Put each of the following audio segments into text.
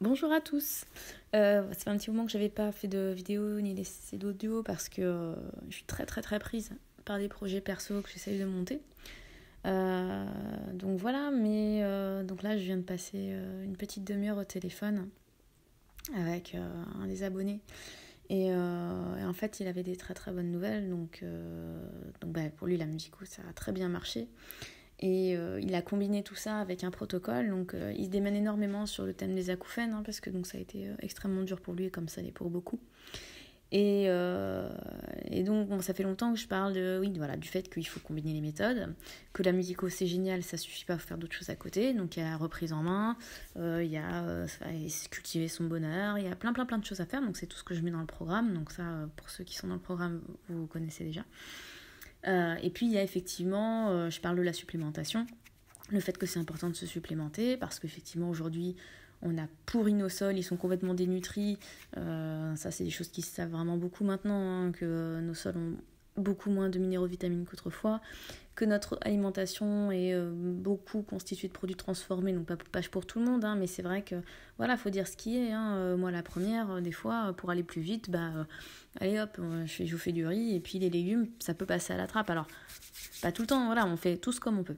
Bonjour à tous. Ça fait un petit moment que j'avais pas fait de vidéo ni laissé d'audio parce que je suis très prise par des projets perso que j'essaye de monter. Donc voilà, mais donc là je viens de passer une petite demi-heure au téléphone avec un des abonnés et en fait il avait des très bonnes nouvelles, donc pour lui la musico ça a très bien marché. Et il a combiné tout ça avec un protocole, donc il se démène énormément sur le thème des acouphènes, parce que donc, ça a été extrêmement dur pour lui, comme ça l'est pour beaucoup. Et donc ça fait longtemps que je parle du fait qu'il faut combiner les méthodes, que la musico c'est génial, ça suffit pas à faire d'autres choses à côté, donc il y a la reprise en main, il y a cultiver son bonheur, il y a plein de choses à faire, donc c'est tout ce que je mets dans le programme, donc ça pour ceux qui sont dans le programme vous connaissez déjà. Et puis il y a effectivement, je parle de la supplémentation, le fait que c'est important de se supplémenter, parce qu'effectivement aujourd'hui on a pourri nos sols, ils sont complètement dénutris, ça c'est des choses qui se savent vraiment beaucoup maintenant, que nos sols ont beaucoup moins de minéraux, vitamines qu'autrefois, que notre alimentation est beaucoup constituée de produits transformés, donc pas pour tout le monde, mais c'est vrai que voilà, faut dire ce qui est, moi la première, des fois pour aller plus vite, allez hop, je vous fais du riz et puis les légumes ça peut passer à la trappe. Alors pas tout le temps, voilà, on fait tous comme on peut,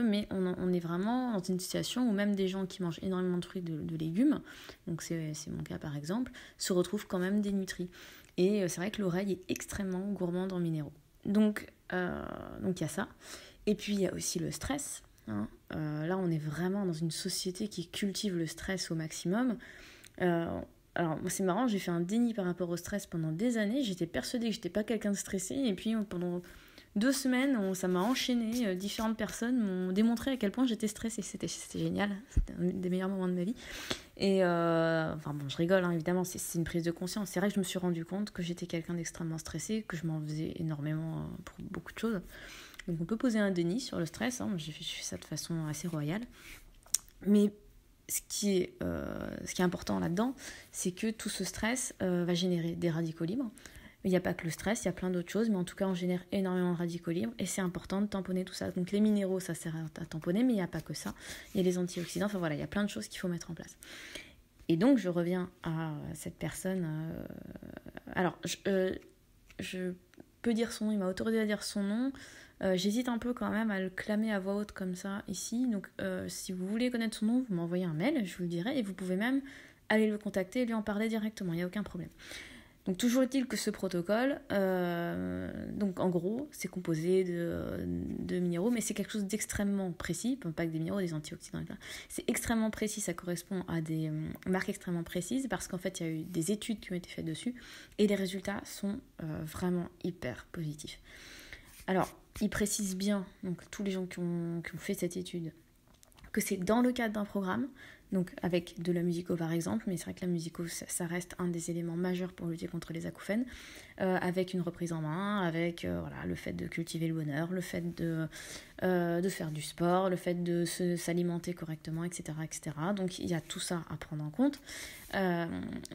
mais on est vraiment dans une situation où même des gens qui mangent énormément de fruits, de légumes, donc c'est mon cas par exemple, se retrouvent quand même dénutris. Et c'est vrai que l'oreille est extrêmement gourmande en minéraux. Donc il y a ça. Et puis il y a aussi le stress. Là, on est vraiment dans une société qui cultive le stress au maximum. Alors, c'est marrant, j'ai fait un déni par rapport au stress pendant des années. J'étais persuadée que j'étais pas quelqu'un de stressé. Et puis, pendant 2 semaines, ça m'a enchaîné. Différentes personnes m'ont démontré à quel point j'étais stressée. C'était génial. C'était un des meilleurs moments de ma vie. Et je rigole, évidemment, c'est une prise de conscience. C'est vrai que je me suis rendu compte que j'étais quelqu'un d'extrêmement stressé, que je m'en faisais énormément pour beaucoup de choses. Donc on peut poser un déni sur le stress, j'ai fait ça de façon assez royale. Mais ce qui est important là-dedans, c'est que tout ce stress va générer des radicaux libres. Il n'y a pas que le stress, il y a plein d'autres choses, mais en tout cas, on génère énormément de radicaux libres et c'est important de tamponner tout ça. Donc les minéraux, ça sert à tamponner, mais il n'y a pas que ça. Il y a les antioxydants, il y a plein de choses qu'il faut mettre en place. Et donc, je reviens à cette personne. Alors, je peux dire son nom, il m'a autorisé à dire son nom. J'hésite un peu quand même à le clamer à voix haute comme ça ici. Donc, si vous voulez connaître son nom, vous m'envoyez un mail, je vous le dirai, et vous pouvez même aller le contacter et lui en parler directement, il n'y a aucun problème. Donc toujours est-il que ce protocole, donc en gros, c'est composé de minéraux, mais c'est quelque chose d'extrêmement précis, pas que des minéraux, des antioxydants, etc. C'est extrêmement précis, ça correspond à des marques extrêmement précises, parce qu'en fait, il y a eu des études qui ont été faites dessus, et les résultats sont vraiment hyper positifs. Alors, ils précisent bien, donc tous les gens qui ont fait cette étude, que c'est dans le cadre d'un programme, donc avec de la musico par exemple, mais c'est vrai que la musico ça reste un des éléments majeurs pour lutter contre les acouphènes, avec une reprise en main, avec le fait de cultiver le bonheur, le fait de faire du sport, le fait de s'alimenter correctement, etc. Donc il y a tout ça à prendre en compte,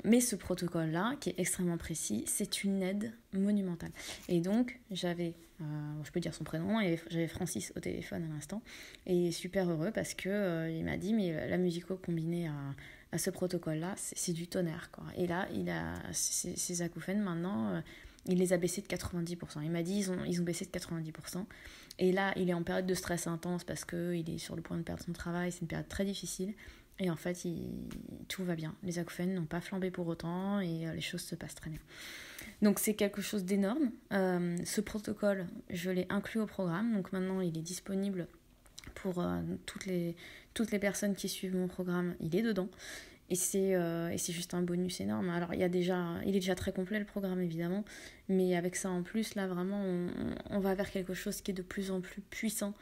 mais ce protocole-là, qui est extrêmement précis, c'est une aide monumentale. Et donc j'avais, je peux dire son prénom, et j'avais Francis au téléphone à l'instant, et super heureux parce que il m'a dit mais la musico combinée à ce protocole-là, c'est du tonnerre, quoi. Et là, il a ses acouphènes maintenant, il les a baissés de 90%. Il m'a dit ils ont baissé de 90%. Et là, il est en période de stress intense parce qu'il est sur le point de perdre son travail, c'est une période très difficile. Et en fait, tout va bien. Les acouphènes n'ont pas flambé pour autant et les choses se passent très bien. Donc c'est quelque chose d'énorme. Ce protocole, je l'ai inclus au programme. Donc maintenant, il est disponible pour toutes les personnes qui suivent mon programme. Il est dedans. Et c'est juste un bonus énorme. Alors il est déjà très complet le programme évidemment. Mais avec ça en plus, là vraiment, on va vers quelque chose qui est de plus en plus puissant.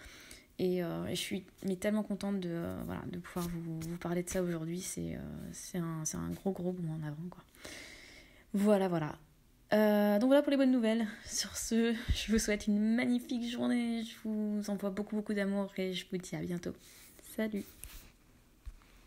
Et je suis tellement contente de pouvoir vous parler de ça aujourd'hui. C'est un gros bond en avant, quoi. Voilà. Donc voilà pour les bonnes nouvelles. Sur ce, je vous souhaite une magnifique journée. Je vous envoie beaucoup d'amour et je vous dis à bientôt. Salut!